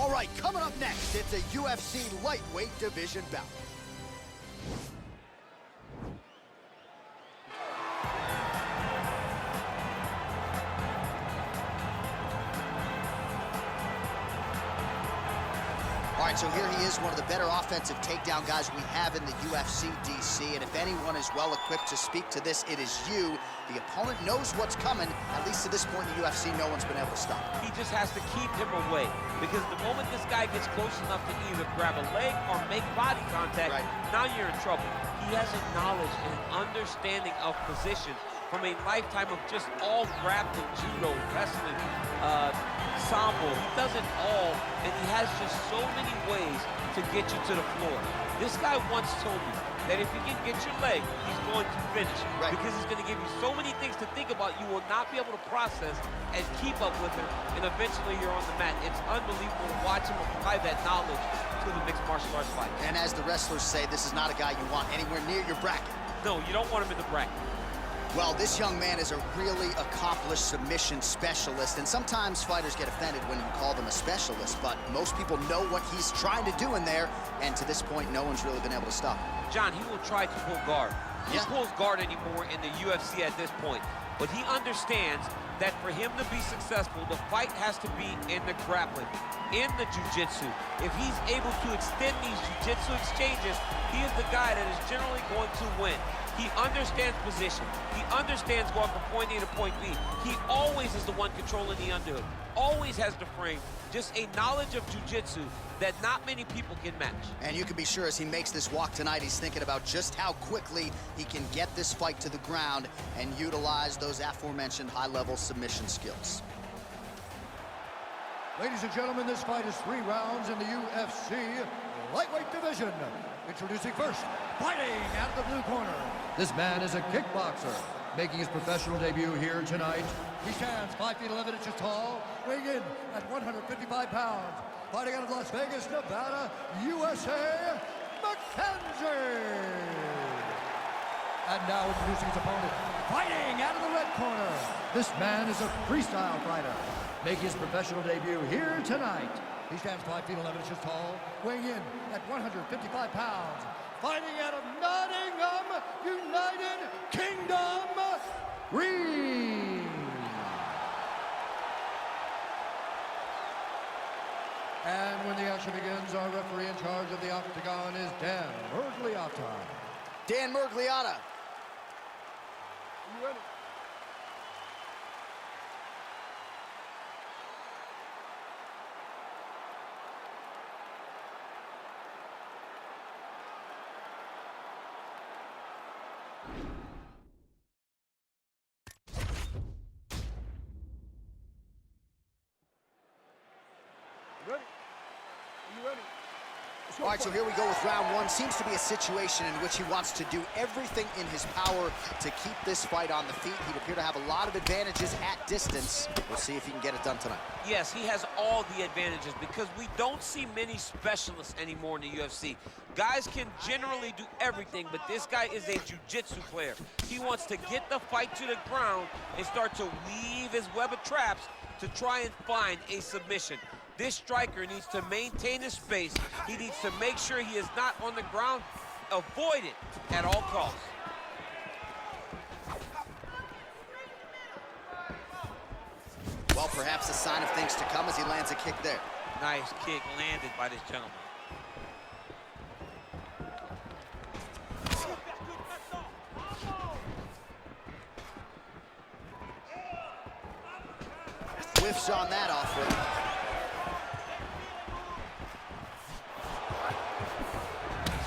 All right, coming up next, it's a UFC lightweight division bout. All right, so here he is, one of the better offensive takedown guys we have in the UFC, DC. And if anyone is well-equipped to speak to this, it is you. The opponent knows what's coming. At least to this point in the UFC, no one's been able to stop him. He just has to keep him away. Because the moment this guy gets close enough to either grab a leg or make body contact, now you're in trouble. He has a knowledge and an understanding of position from a lifetime of just all grappling, judo, wrestling, sambo. He does it all, and he has just so many ways to get you to the floor. This guy once told me that if he can get your leg, he's going to finish. Because he's going to give you so many things to think about, you will not be able to process and keep up with him, and eventually you're on the mat. It's unbelievable to watch him apply that knowledge to the mixed martial arts fight. And as the wrestlers say, this is not a guy you want anywhere near your bracket. No, you don't want him in the bracket. Well, this young man is a really accomplished submission specialist, and sometimes fighters get offended when you call them a specialist, but most people know what he's trying to do in there, and to this point, no one's really been able to stop him. John, he will try to pull guard. He pulls guard anymore in the UFC at this point, but he understands that for him to be successful, the fight has to be in the grappling, in the jiu-jitsu. If he's able to extend these jiu-jitsu exchanges, he is the guy that is generally going to win. He understands position. He understands going from point A to point B. He always is the one controlling the underhook. Always has the frame. Just a knowledge of jiu-jitsu that not many people can match. And you can be sure as he makes this walk tonight, he's thinking about just how quickly he can get this fight to the ground and utilize those aforementioned high-level submission skills. Ladies and gentlemen, this fight is 3 rounds in the UFC lightweight division. Introducing first, fighting out of the blue corner. This man is a kickboxer, making his professional debut here tonight. He stands 5 feet 11 inches tall, weighing in at 155 pounds. Fighting out of Las Vegas, Nevada, USA, Mckenzie. And now introducing his opponent, fighting out of the red corner. This man is a freestyle fighter, making his professional debut here tonight. He stands 5 feet 11 inches tall, weighing in at 155 pounds. Fighting out of Nottingham, United Kingdom, Greene. And when the action begins, our referee in charge of the octagon is Dan Murgliata. Dan Murgliata. You ready? Ready? Are you ready? All right, so here we go with round 1. Seems to be a situation in which he wants to do everything in his power to keep this fight on the feet. He'd appear to have a lot of advantages at distance. We'll see if he can get it done tonight. Yes, he has all the advantages because we don't see many specialists anymore in the UFC. Guys can generally do everything, but this guy is a jiu-jitsu player. He wants to get the fight to the ground and start to weave his web of traps to try and find a submission. This striker needs to maintain his space. He needs to make sure he is not on the ground. Avoid it at all costs. Well, perhaps a sign of things to come as he lands a kick there. Nice kick landed by this gentleman. Whiffs on that offering.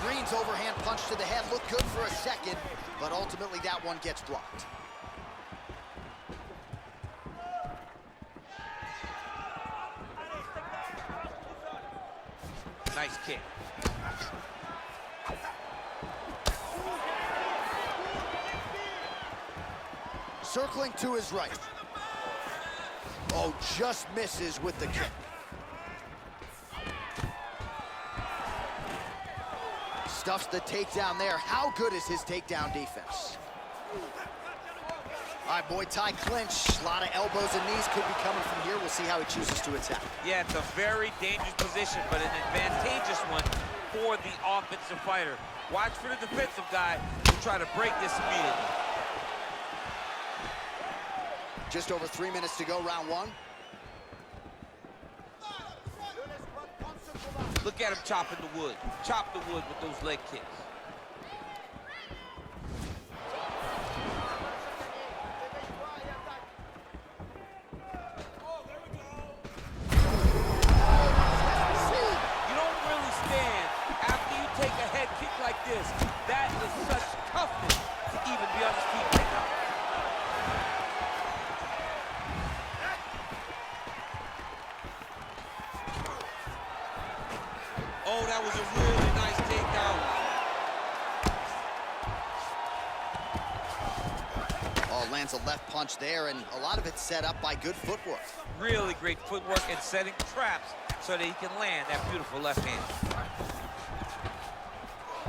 Greene's overhand punch to the head looked good for a second, but ultimately that one gets blocked. Nice kick. Circling to his right. Oh, just misses with the kick. Stuffs the takedown there. How good is his takedown defense? All right, Muay Thai clinch. A lot of elbows and knees could be coming from here. We'll see how he chooses to attack. Yeah, it's a very dangerous position, but an advantageous one for the offensive fighter. Watch for the defensive guy to try to break this immediately. Just over 3 minutes to go, round one. Look at him chopping the wood. Chop the wood with those leg kicks. You don't really stand after you take a head kick like this. That is such toughness to even be on his feet right now. Oh, that was a really nice takedown. Oh, lands a left punch there, and a lot of it set up by good footwork. Really great footwork and setting traps so that he can land that beautiful left hand.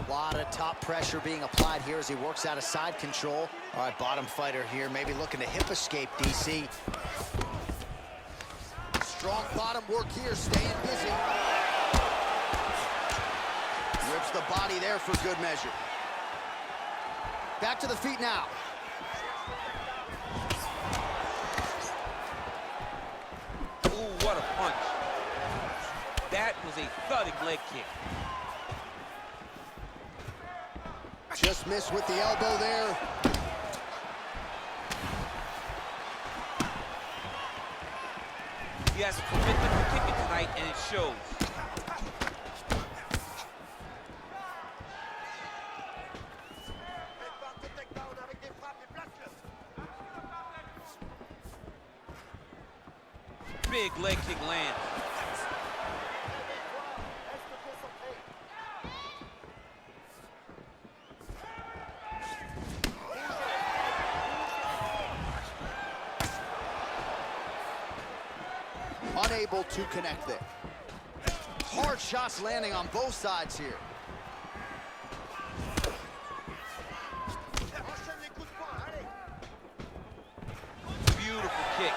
A lot of top pressure being applied here as he works out of side control. All right, bottom fighter here, maybe looking to hip escape, DC. Strong bottom work here, staying busy. Rips the body there for good measure. Back to the feet now. Ooh, what a punch. That was a thudding leg kick. Just missed with the elbow there. He has a commitment to kicking tonight, and it shows. Big leg kick lands. Unable to connect there. Hard shots landing on both sides here. Beautiful kick.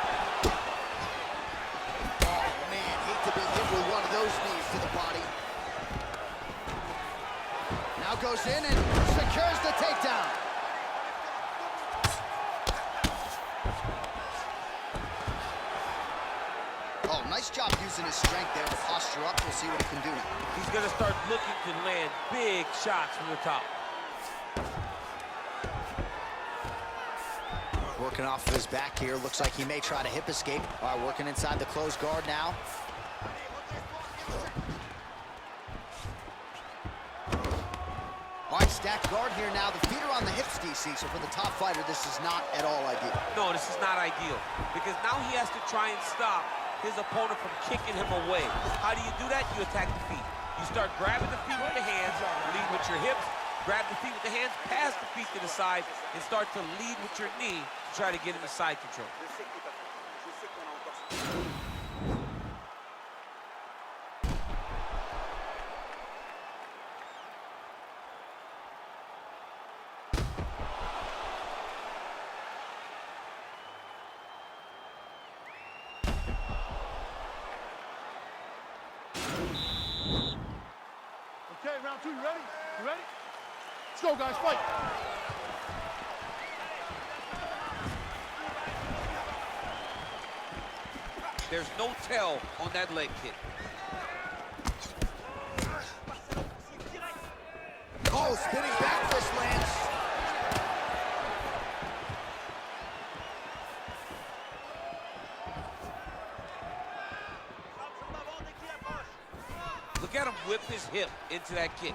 Oh, man, hate to be hit with one of those knees to the body. Now goes in and secures the takedown. Oh, nice job using his strength there to posture up. We'll see what he can do now. He's gonna start looking to land big shots from the top. Working off of his back here. Looks like he may try to hip escape. All right, working inside the closed guard now. All right, stacked guard here now. The feet are on the hips, DC, so for the top fighter, this is not at all ideal. No, this is not ideal, because now he has to try and stop his opponent from kicking him away. How do you do that? You attack the feet. You start grabbing the feet with the hands, lead with your hips, grab the feet with the hands, pass the feet to the side, and start to lead with your knee to try to get him to side control. Okay, round two, you ready? You ready? Let's go, guys, fight. There's no tell on that leg kick. Oh, spinning back fist lands. Look at him whip his hip into that kick.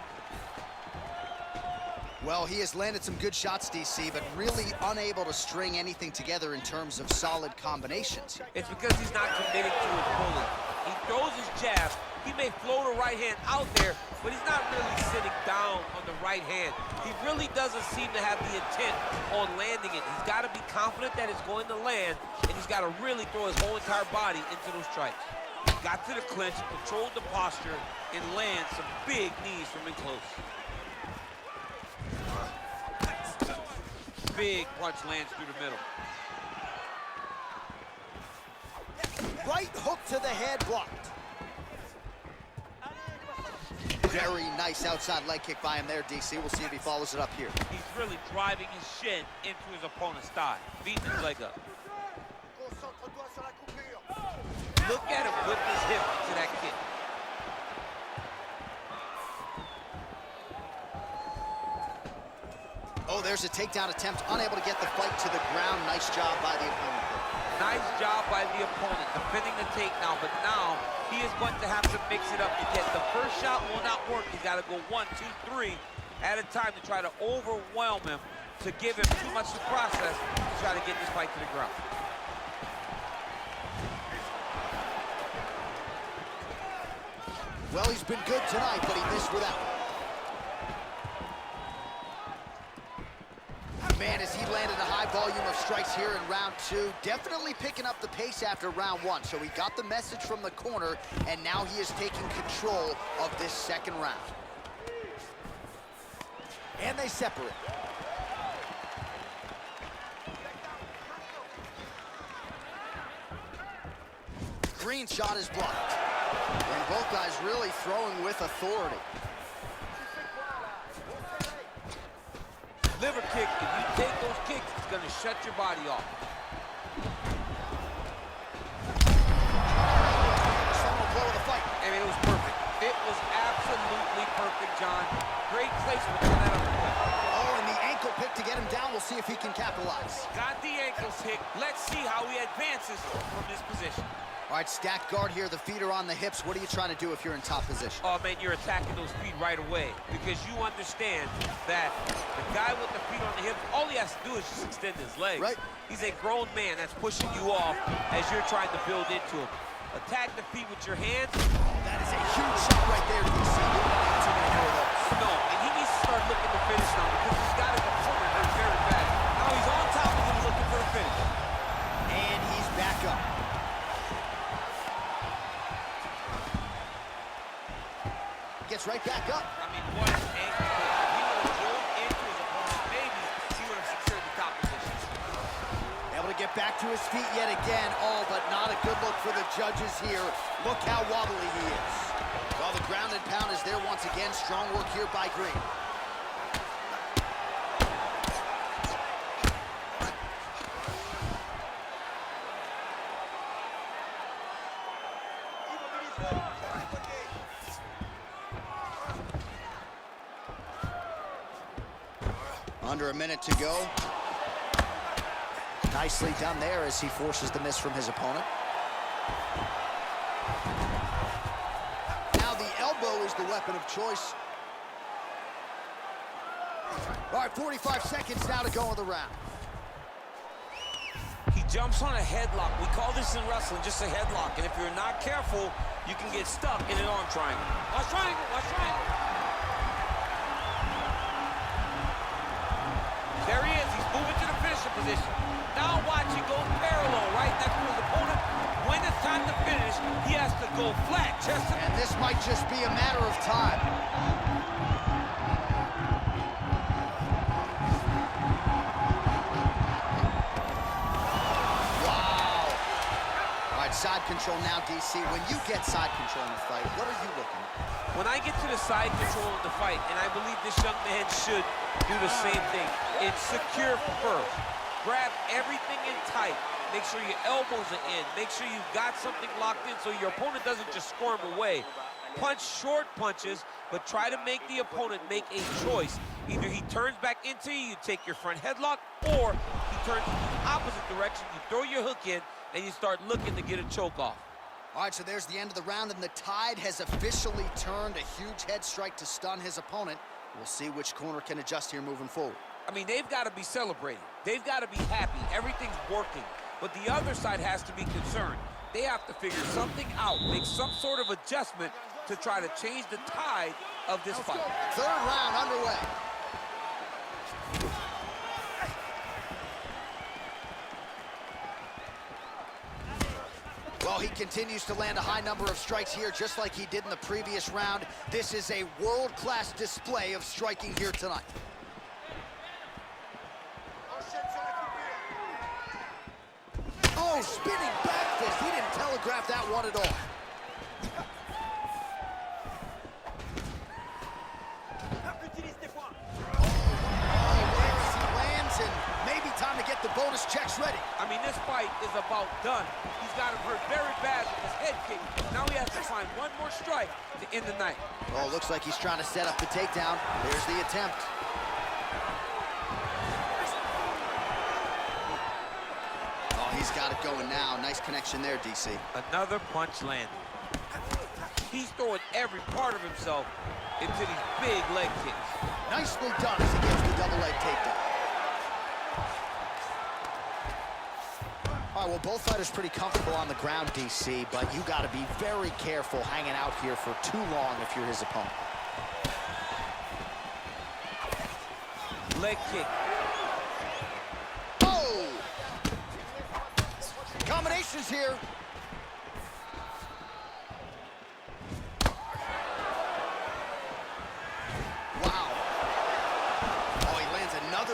Well, he has landed some good shots, DC, but really unable to string anything together in terms of solid combinations. It's because he's not committing to his pulling. He throws his jab. He may float a right hand out there, but he's not really sitting down on the right hand. He really doesn't seem to have the intent on landing it. He's got to be confident that it's going to land, and he's got to really throw his whole entire body into those strikes. Got to the clinch, controlled the posture, and land some big knees from in close. Big punch lands through the middle. Right hook to the head, blocked. Very nice outside leg kick by him there, DC. We'll see if he follows it up here. He's really driving his shin into his opponent's thigh, beating his leg up. Look at him whip his hip into that kick. Oh, there's a takedown attempt, unable to get the fight to the ground. Nice job by the opponent. Nice job by the opponent defending the takedown, but now he is going to have to mix it up again. The first shot will not work. He's got to go 1, 2, 3 at a time to try to overwhelm him, to give him too much to process, to try to get this fight to the ground. Well, he's been good tonight, but he missed with that one. Man, as he landed a high volume of strikes here in round 2, definitely picking up the pace after round 1. So he got the message from the corner, and now he is taking control of this second round. And they separate. Greene's shot is blocked. And both guys really throwing with authority. Liver kick, if you take those kicks, it's going to shut your body off. Final blow of the fight. I mean, it was perfect. It was absolutely perfect, John. Great placement on that uppercut. Oh, and the ankle pick to get him down. We'll see if he can capitalize. Got the ankles hit. Let's see how he advances from this position. All right, stacked guard here. The feet are on the hips. What are you trying to do if you're in top position? Oh, man, you're attacking those feet right away because you understand that the guy with the feet on the hips, all he has to do is just extend his legs. Right. He's a grown man that's pushing you off as you're trying to build into him. Attack the feet with your hands. That is a huge shot right there, DC. You don't need too many more of those. No, and he needs to start looking to finish now because he's got his opponent hurt very bad. Now he's on top of him looking for a finish. And he's back up. Gets right back up. I mean, what an ankle kick. If he would have drove into his opponent, maybe he would have secured the top position. Able to get back to his feet yet again. Oh, but not a good look for the judges here. Look how wobbly he is. Well, the ground and pound is there once again. Strong work here by Greene. Under a minute to go. Nicely done there as he forces the miss from his opponent. Now the elbow is the weapon of choice. All right, 45 seconds now to go in the round. He jumps on a headlock. We call this in wrestling just a headlock. And if you're not careful, you can get stuck in an arm triangle. Watch triangle, watch triangle. There he is, he's moving to the finisher position. Now watch, he goes parallel right next to his opponent. When it's time to finish, he has to go flat, chest. And this might just be a matter of time. Wow. All right, side control now, DC. When you get side control in the fight, what are you looking at? When I get to the side control of the fight, and I believe this young man should do the same thing, it's secure first. Grab everything in tight. Make sure your elbows are in. Make sure you've got something locked in so your opponent doesn't just squirm away. Punch short punches, but try to make the opponent make a choice. Either he turns back into you, you take your front headlock, or he turns in the opposite direction, you throw your hook in, and you start looking to get a choke off. All right, so there's the end of the round, and the tide has officially turned. A huge head strike to stun his opponent. We'll see which corner can adjust here moving forward. I mean, they've got to be celebrating. They've got to be happy. Everything's working. But the other side has to be concerned. They have to figure something out, make some sort of adjustment to try to change the tide of this fight. Third round underway. Well, he continues to land a high number of strikes here, just like he did in the previous round. This is a world-class display of striking here tonight. Oh, spinning back fist. He didn't tell a telegraphed that one at all. And maybe time to get the bonus checks ready. I mean, this fight is about done. He's got him hurt very bad with his head kick. Now he has to find one more strike to end the night. Oh, looks like he's trying to set up the takedown. There's the attempt. Oh, he's got it going now. Nice connection there, DC. Another punch landed. He's throwing every part of himself into these big leg kicks. Nicely done as he gets the double leg takedown. All right, well, both fighters pretty comfortable on the ground, DC, but you got to be very careful hanging out here for too long if you're his opponent. Leg kick. Oh! Combinations here.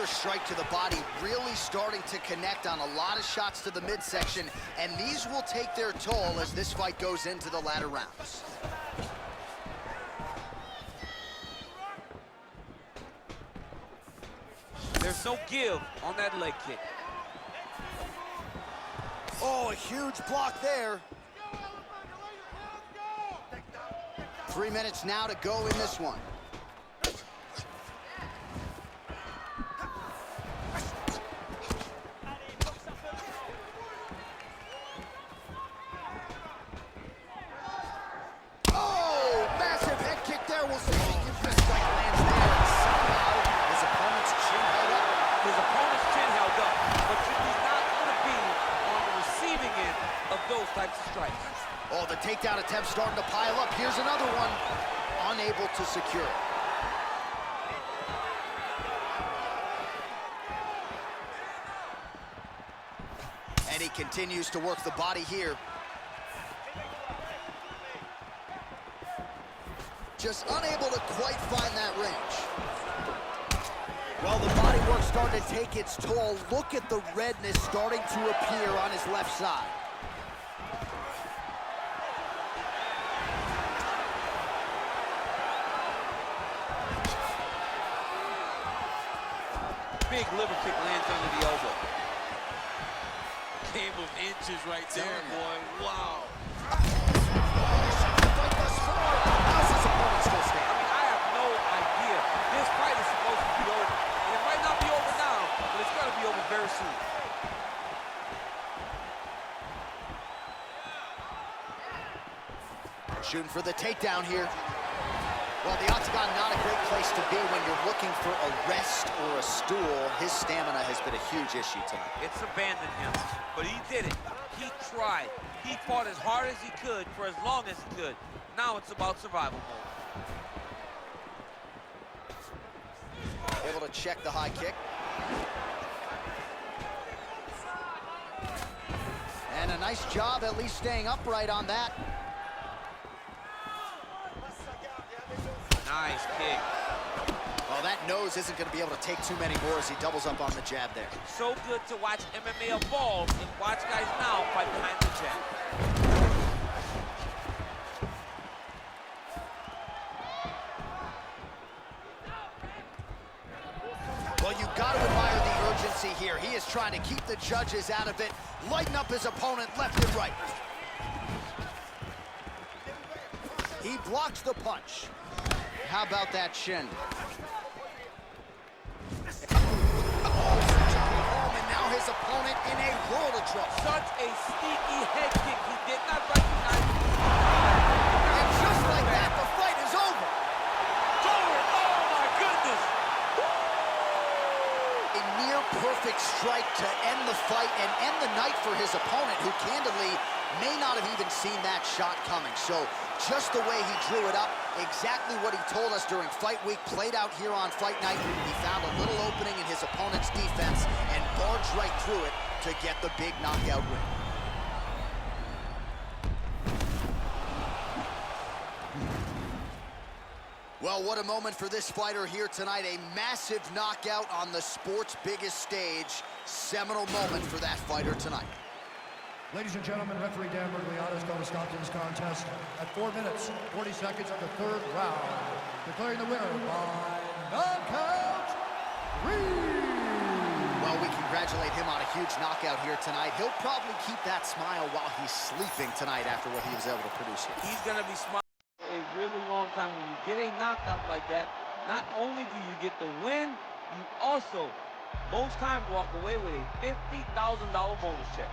Strike to the body, really starting to connect on a lot of shots to the midsection, and these will take their toll as this fight goes into the latter rounds. There's no give on that leg kick. Oh, a huge block there. 3 minutes now to go in this one. Oh, the takedown attempt starting to pile up. Here's another one. Unable to secure it. And he continues to work the body here. Just unable to quite find that range. Well, the body work starting to take its toll. Look at the redness starting to appear on his left side. Big liver kick lands under the elbow. Game of inches right there, boy. Wow. How's his opponent still standing? I mean, I have no idea. This fight is supposed to be over. And it might not be over now, but it's going to be over very soon. Shooting for the takedown here. Well, the octagon, not a great place to be when you're looking for a rest or a stool. His stamina has been a huge issue tonight. It's abandoned him, but he did it. He tried. He fought as hard as he could for as long as he could. Now it's about survival mode. Able to check the high kick. And a nice job at least staying upright on that. Nice kick. Well, that nose isn't going to be able to take too many more as he doubles up on the jab there. So good to watch MMA evolve and watch guys now fight behind the jab. Well, you've got to admire the urgency here. He is trying to keep the judges out of it, lighten up his opponent left and right. He blocks the punch. How about that shin? And now his opponent in a world of trouble. Such a sneaky head kick. He did not recognize it. And just like that, the fight is over. Oh my goodness. A near perfect strike to end the fight and end the night for his opponent, who candidly may not have even seen that shot coming. So just the way he drew it up, exactly what he told us during fight week, played out here on fight night. He found a little opening in his opponent's defense and barged right through it to get the big knockout win. Well, what a moment for this fighter here tonight. A massive knockout on the sport's biggest stage. Seminal moment for that fighter tonight. Ladies and gentlemen, referee Dan Mergliata has called a stop to this contest at 4 minutes, 40 seconds of the third round, declaring the winner by knockout, Greene. Well, we congratulate him on a huge knockout here tonight. He'll probably keep that smile while he's sleeping tonight after what he was able to produce here. He's going to be smiling a really long time. When you get a knockout like that, not only do you get the win, you also, most times, walk away with a $50,000 bonus check.